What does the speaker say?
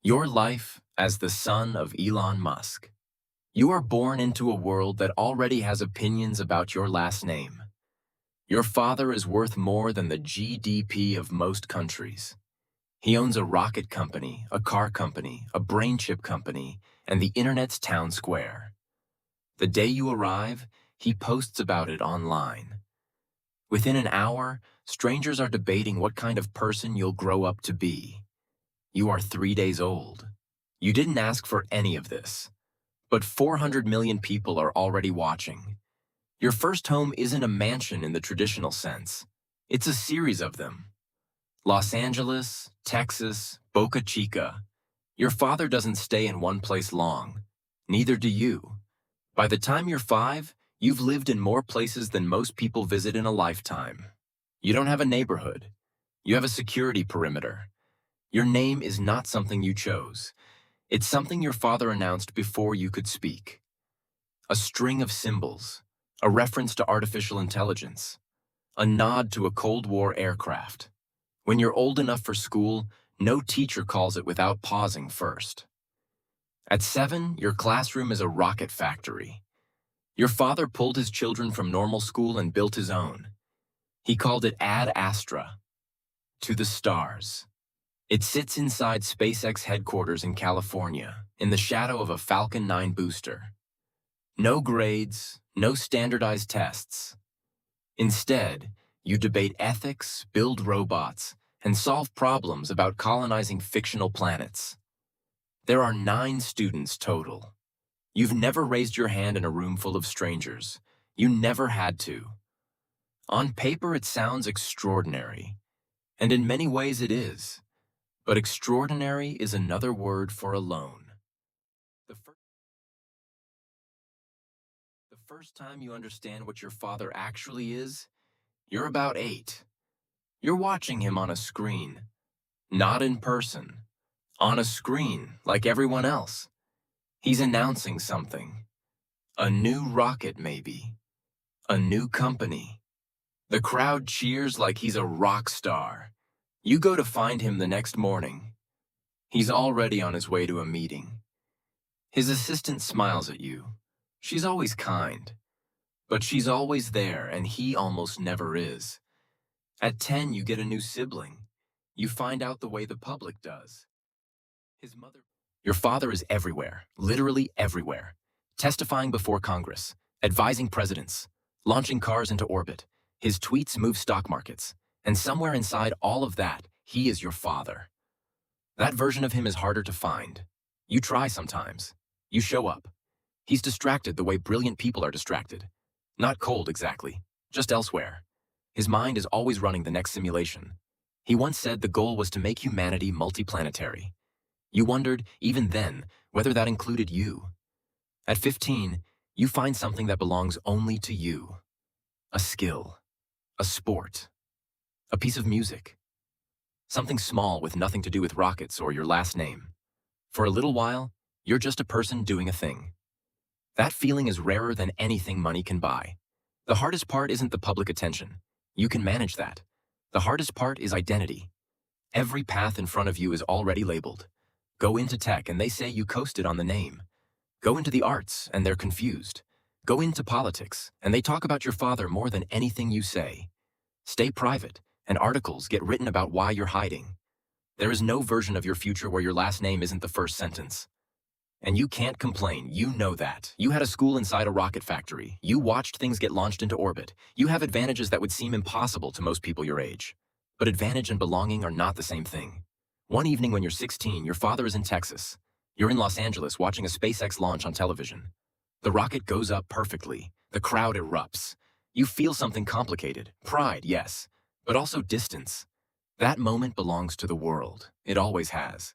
Your life as the son of Elon Musk. You are born into a world that already has opinions about your last name. Your father is worth more than the GDP of most countries. He owns a rocket company, a car company, a brain chip company, and the internet's town square. The day you arrive, he posts about it online. Within an hour, strangers are debating what kind of person you'll grow up to be. You are 3 days old. You didn't ask for any of this. But 400 million people are already watching. Your first home isn't a mansion in the traditional sense. It's a series of them. Los Angeles, Texas, Boca Chica. Your father doesn't stay in one place long. Neither do you. By the time you're 5, you've lived in more places than most people visit in a lifetime. You don't have a neighborhood. You have a security perimeter. Your name is not something you chose. It's something your father announced before you could speak. A string of symbols, a reference to artificial intelligence, a nod to a Cold War aircraft. When you're old enough for school, no teacher calls it without pausing first. At 7, your classroom is a rocket factory. Your father pulled his children from normal school and built his own. He called it Ad Astra, to the stars. It sits inside SpaceX headquarters in California, in the shadow of a Falcon 9 booster. No grades, no standardized tests. Instead, you debate ethics, build robots, and solve problems about colonizing fictional planets. There are 9 students total. You've never raised your hand in a room full of strangers. You never had to. On paper, it sounds extraordinary, and in many ways it is. But extraordinary is another word for alone. The first time you understand what your father actually is, you're about 8. You're watching him on a screen. Not in person. On a screen, like everyone else. He's announcing something. A new rocket, maybe. A new company. The crowd cheers like he's a rock star. You go to find him the next morning. He's already on his way to a meeting. His assistant smiles at you. She's always kind. But she's always there, and he almost never is. At 10, you get a new sibling. You find out the way the public does. His mother. Your father is everywhere, literally everywhere. Testifying before Congress, advising presidents, launching cars into orbit. His tweets move stock markets. And somewhere inside all of that, he is your father. That version of him is harder to find. You try sometimes. You show up. He's distracted the way brilliant people are distracted. Not cold exactly, just elsewhere. His mind is always running the next simulation. He once said the goal was to make humanity multiplanetary. You wondered, even then, whether that included you. At 15, you find something that belongs only to you. A skill. A sport. A piece of music. Something small with nothing to do with rockets or your last name. For a little while, you're just a person doing a thing. That feeling is rarer than anything money can buy. The hardest part isn't the public attention. You can manage that. The hardest part is identity. Every path in front of you is already labeled. Go into tech and they say you coasted on the name. Go into the arts and they're confused. Go into politics and they talk about your father more than anything you say. Stay private and articles get written about why you're hiding. There is no version of your future where your last name isn't the first sentence. And you can't complain, you know that. You had a school inside a rocket factory. You watched things get launched into orbit. You have advantages that would seem impossible to most people your age. But advantage and belonging are not the same thing. One evening when you're 16, your father is in Texas. You're in Los Angeles watching a SpaceX launch on television. The rocket goes up perfectly. The crowd erupts. You feel something complicated. Pride, yes, but also distance. That moment belongs to the world. It always has.